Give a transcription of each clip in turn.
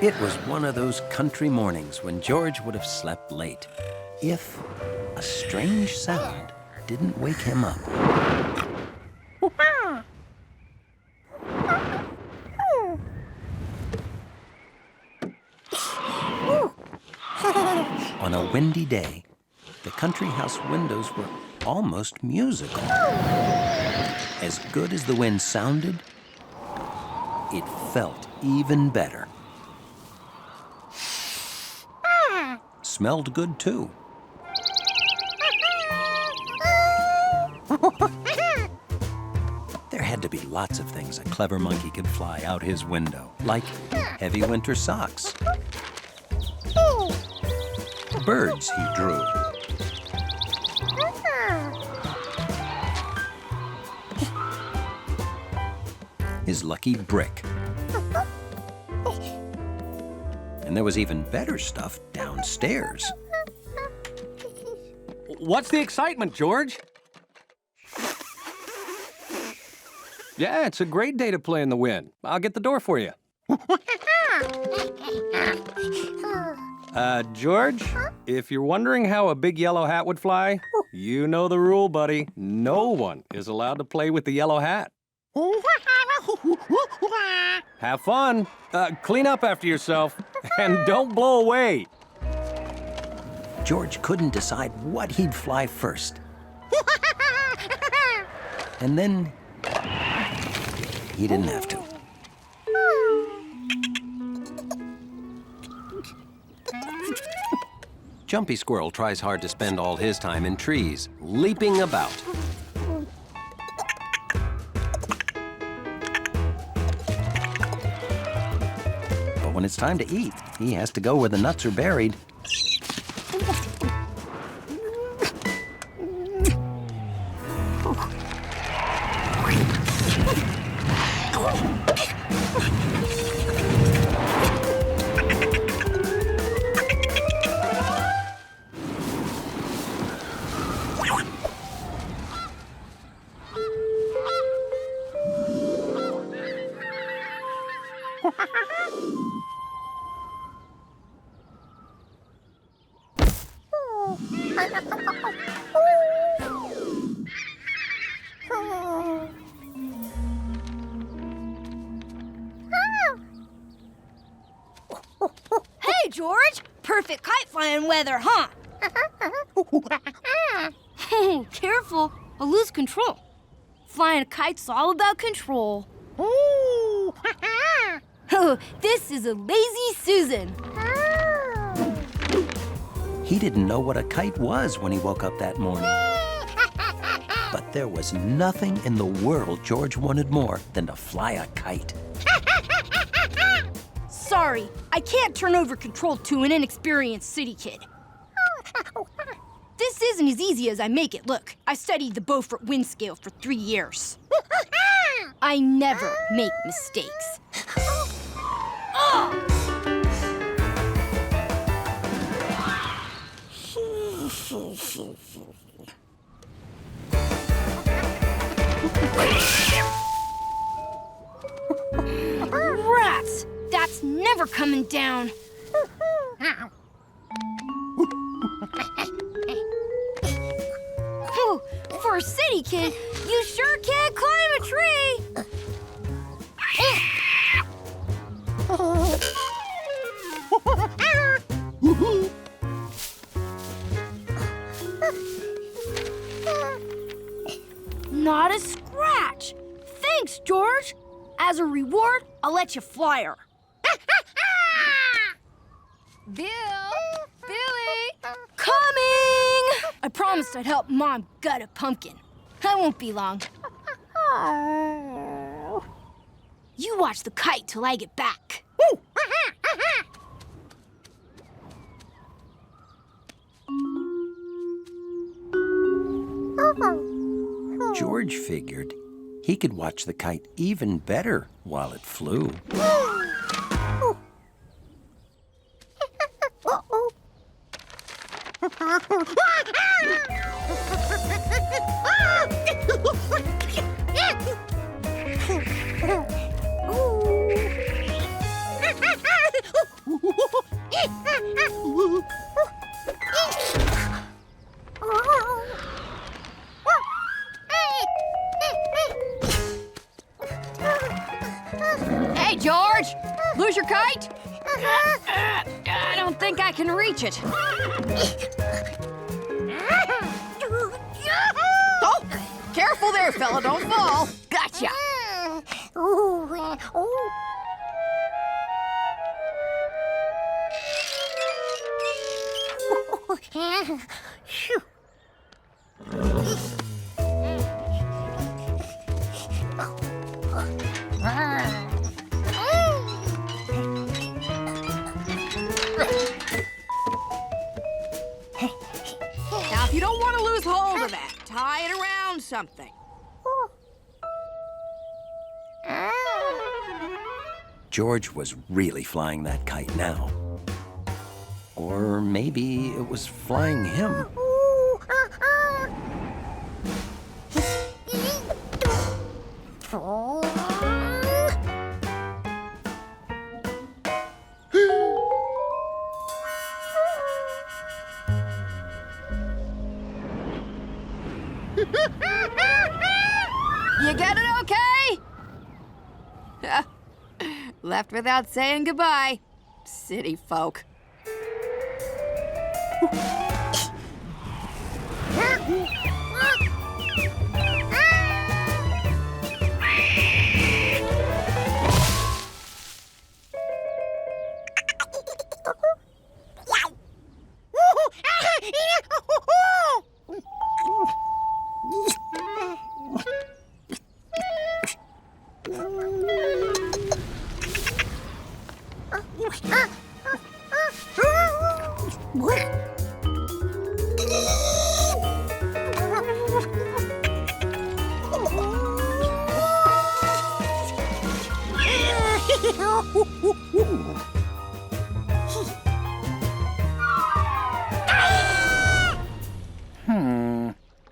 It was one of those country mornings when George would have slept late if a strange sound didn't wake him up. On a windy day, the country house windows were almost musical. As good as the wind sounded, it felt even better. Smelled good, too. There had to be lots of things a clever monkey could fly out his window, like heavy winter socks. Birds he drew. His lucky brick. And there was even better stuff downstairs. What's the excitement, George? Yeah, it's a great day to play in the wind. I'll get the door for you. George, if you're wondering how a big yellow hat would fly, you know the rule, buddy. No one is allowed to play with the yellow hat. Have fun. Clean up after yourself, and don't blow away. George couldn't decide what he'd fly first. And then he didn't have to. Jumpy Squirrel tries hard to spend all his time in trees, leaping about. But when it's time to eat, he has to go where the nuts are buried. Hey, George! Perfect kite flying weather, huh? Oh, careful. I'll lose control. Flying a kite's all about control. Oh, this is a lazy Susan. He didn't know what a kite was when he woke up that morning. But there was nothing in the world George wanted more than to fly a kite. Sorry, I can't turn over control to an inexperienced city kid. This isn't as easy as I make it look. I studied the Beaufort wind scale for 3 years. I never make mistakes. Rats! That's never coming down. Oh, for a city kid, you sure can climb a tree. Not a scratch. Thanks, George. As a reward, I'll let you fly her. Bill! Billy! Coming! I promised I'd help Mom gut a pumpkin. I won't be long. You watch the kite till I get back. George figured he could watch the kite even better while it flew. your kite? I don't think I can reach it. Oh, careful there, fella, don't fall. Gotcha. Now, if you don't want to lose hold of that, tie it around something. George was really flying that kite now. Or maybe it was flying him. You get it okay? Left without saying goodbye. City folk.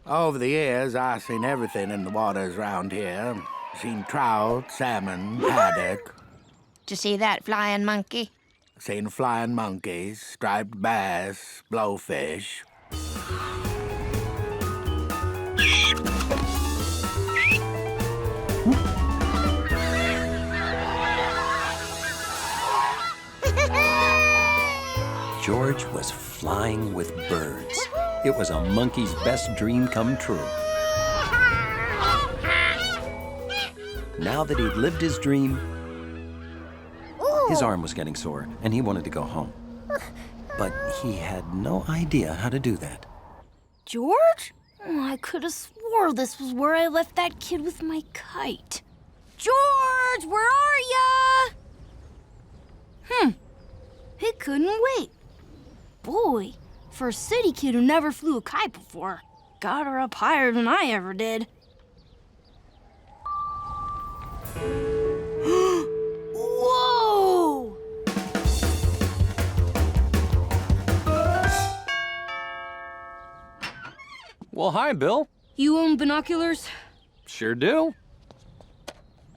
Over the years, I've seen everything in the waters around here. Seen trout, salmon, haddock. Did you see that flying monkey? Seen flying monkeys, striped bass, blowfish. George was flying with birds. It was a monkey's best dream come true. Now that he'd lived his dream, his arm was getting sore and he wanted to go home. But he had no idea how to do that. George? Oh, I could have swore this was where I left that kid with my kite. George, where are ya? He couldn't wait. Boy, for a city kid who never flew a kite before, got her up higher than I ever did. Whoa! Well, hi, Bill. You own binoculars? Sure do.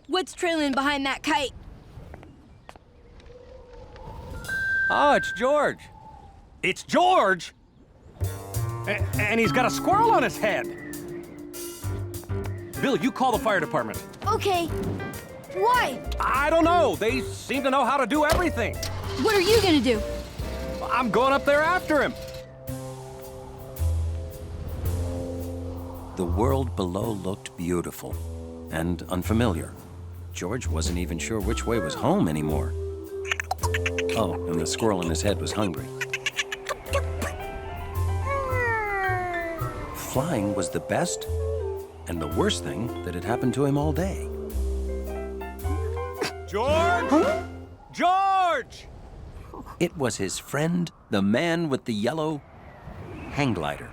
What's trailing behind that kite? Oh, it's George. It's George! And he's got a squirrel on his head. Bill, you call the fire department. Okay. Why? I don't know. They seem to know how to do everything. What are you gonna do? I'm going up there after him. The world below looked beautiful and unfamiliar. George wasn't even sure which way was home anymore. Oh, and the squirrel in his head was hungry. Flying was the best and the worst thing that had happened to him all day. George! George! It was his friend, the man with the yellow hang glider.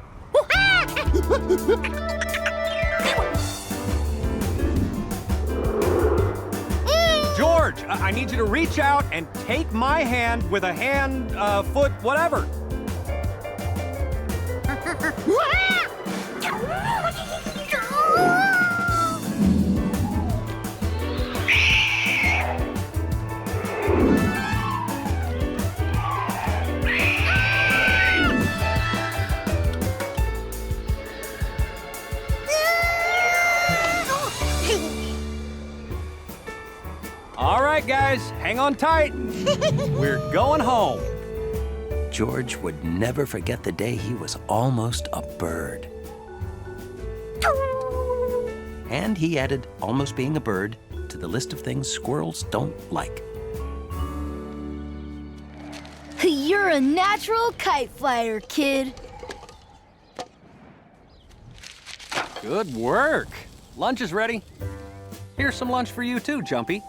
George, I need you to reach out and take my hand with a hand, foot, whatever. All right, guys, hang on tight. We're going home. George would never forget the day he was almost a bird. And he added almost being a bird to the list of things squirrels don't like. You're a natural kite flyer, kid. Good work. Lunch is ready. Here's some lunch for you too, Jumpy.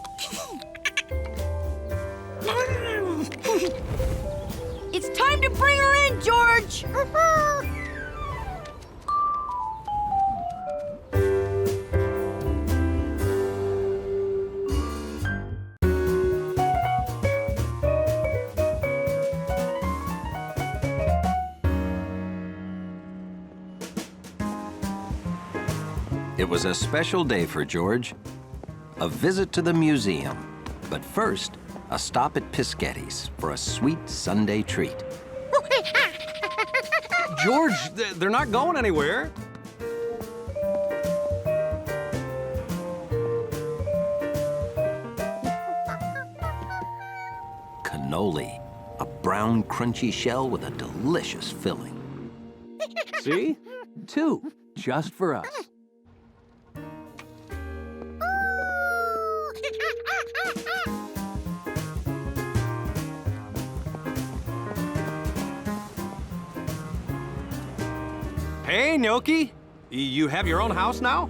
It's time to bring her in, George! It was a special day for George. A visit to the museum. But first, a stop at Piscatty's for a sweet Sunday treat. George, they're not going anywhere. Cannoli, a brown, crunchy shell with a delicious filling. See? 2, just for us. Hey, Gnocchi. You have your own house now?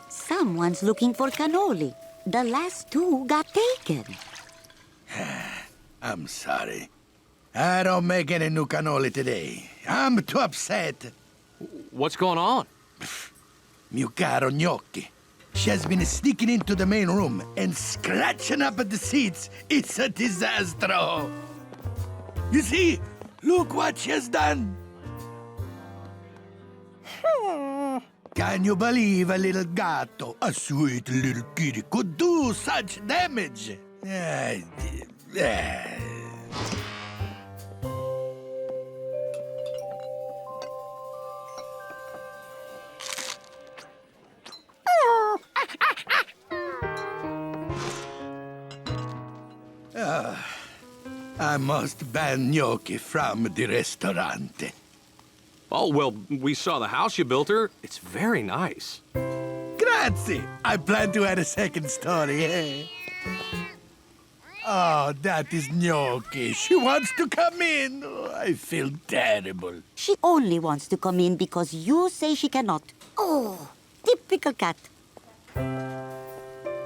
Someone's looking for cannoli. The last 2 got taken. I'm sorry. I don't make any new cannoli today. I'm too upset. What's going on? Mio caro gnocchi. She has been sneaking into the main room and scratching up at the seats. It's a disaster. You see? Look what she has done. Can you believe a little gatto, a sweet little kitty, could do such damage? I must ban gnocchi from the restaurant. Oh, well, we saw the house you built her. It's very nice. Grazie. I plan to add a second story, eh? Oh, that is gnocchi. She wants to come in. Oh, I feel terrible. She only wants to come in because you say she cannot. Oh, typical cat.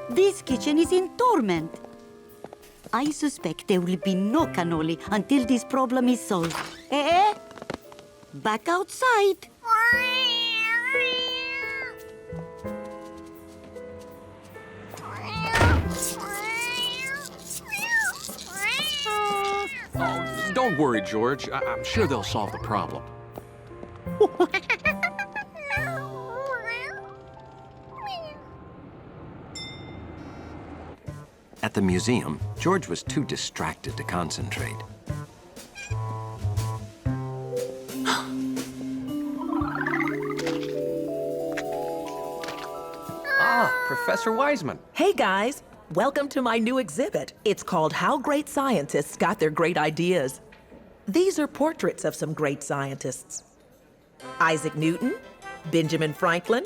This kitchen is in torment. I suspect there will be no cannoli until this problem is solved. Eh? Back outside. Oh, don't worry, George. I'm sure they'll solve the problem. At the museum, George was too distracted to concentrate. Professor Wiseman. Hey guys, welcome to my new exhibit. It's called How Great Scientists Got Their Great Ideas. These are portraits of some great scientists. Isaac Newton, Benjamin Franklin,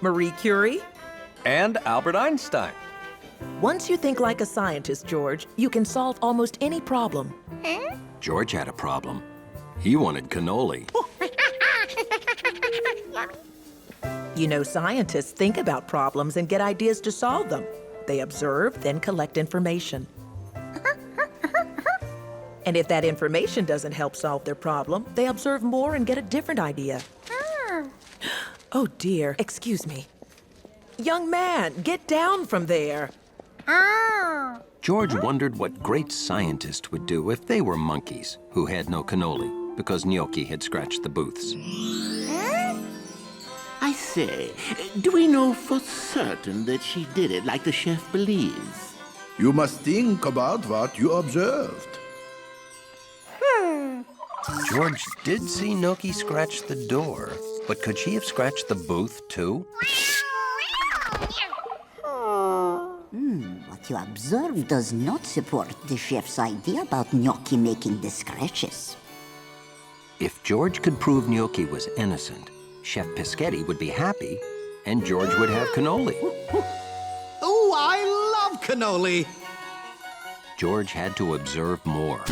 Marie Curie, And Albert Einstein. Once you think like a scientist, George, you can solve almost any problem. George had a problem. He wanted cannoli. You know, scientists think about problems and get ideas to solve them. They observe, then collect information. And if that information doesn't help solve their problem, they observe more and get a different idea. Oh dear, excuse me. Young man, get down from there. George wondered what great scientists would do if they were monkeys who had no cannoli because Gnocchi had scratched the booths. I say, do we know for certain that she did it like the chef believes? You must think about what you observed. George did see Gnocchi scratch the door, but could she have scratched the booth too? What you observe does not support the chef's idea about Gnocchi making the scratches. If George could prove Gnocchi was innocent, Chef Peschetti would be happy, and George would have cannoli. Oh, I love cannoli! George had to observe more.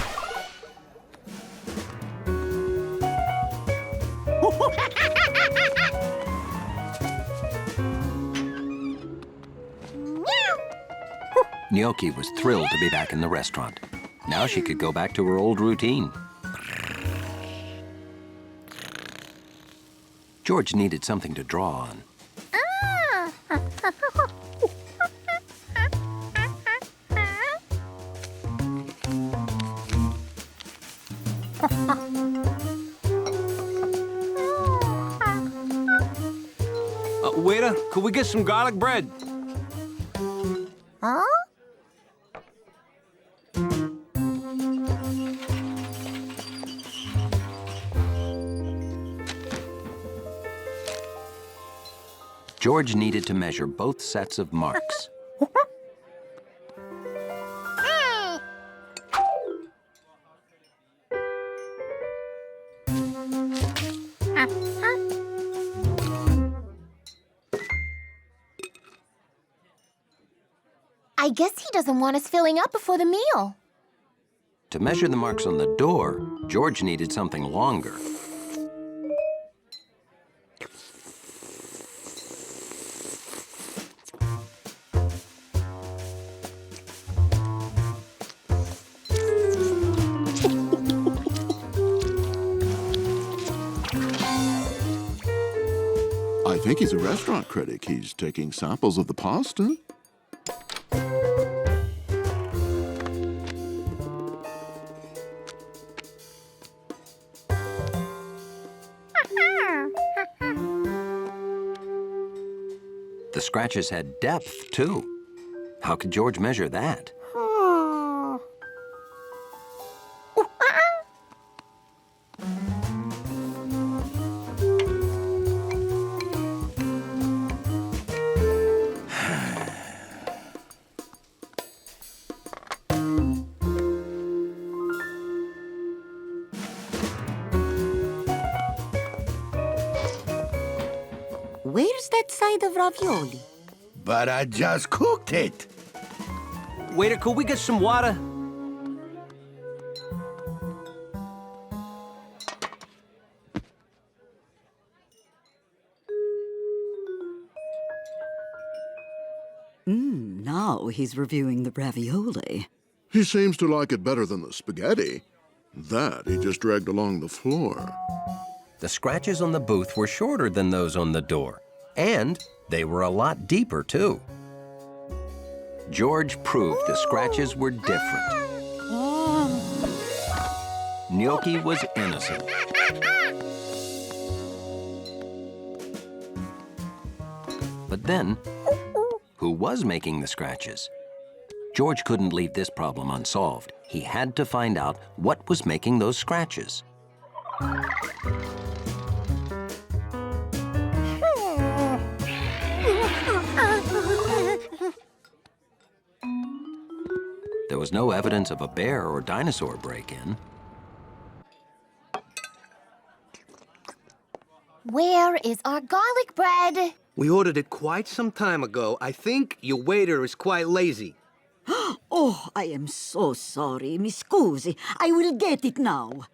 Gnocchi was thrilled to be back in the restaurant. Now she could go back to her old routine. George needed something to draw on. Waiter, could we get some garlic bread? George needed to measure both sets of marks. I guess he doesn't want us filling up before the meal. To measure the marks on the door, George needed something longer. I think he's a restaurant critic. He's taking samples of the pasta. The scratches had depth, too. How could George measure that? Where's that side of ravioli? But I just cooked it. Waiter, could we get some water? Now he's reviewing the ravioli. He seems to like it better than the spaghetti. That he just dragged along the floor. The scratches on the booth were shorter than those on the door, and they were a lot deeper, too. George proved the scratches were different. Gnocchi was innocent. But then, who was making the scratches? George couldn't leave this problem unsolved. He had to find out what was making those scratches. There was no evidence of a bear or dinosaur break-in. Where is our garlic bread? We ordered it quite some time ago. I think your waiter is quite lazy. Oh, I am so sorry. Mi scusi. I will get it now.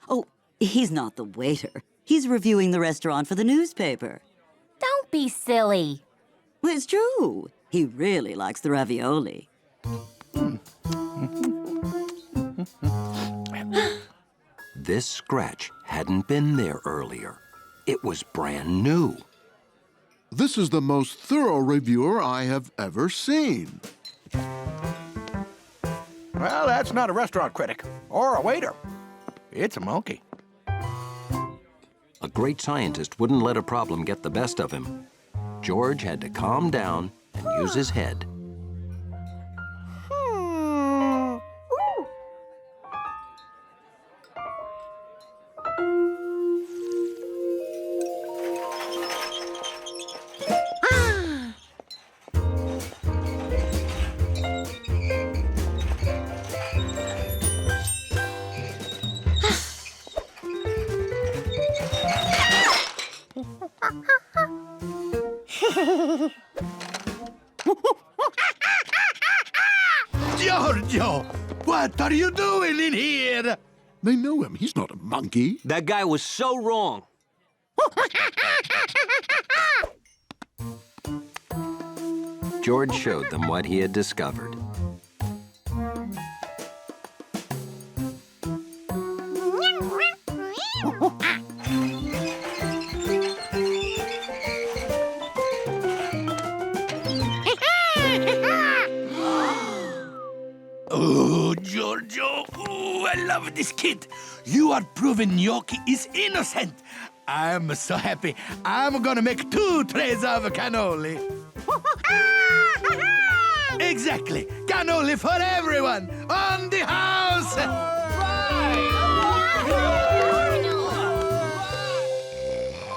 Oh, he's not the waiter. He's reviewing the restaurant for the newspaper. Don't be silly. Well, it's true. He really likes the ravioli. This scratch hadn't been there earlier. It was brand new. This is the most thorough reviewer I have ever seen. Well, that's not a restaurant critic or a waiter. It's a monkey. A great scientist wouldn't let a problem get the best of him. George had to calm down and use his head. Giorgio, what are you doing in here? They know him. He's not a monkey. That guy was so wrong. George showed them what he had discovered. Oh, Giorgio, oh, I love this kid. You are proving Gnocchi is innocent. I'm so happy. I'm gonna make 2 trays of cannoli. Exactly. Cannoli for everyone on the house.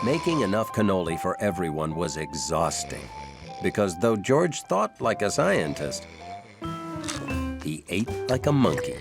Making enough cannoli for everyone was exhausting, because though George thought like a scientist, he ate like a monkey.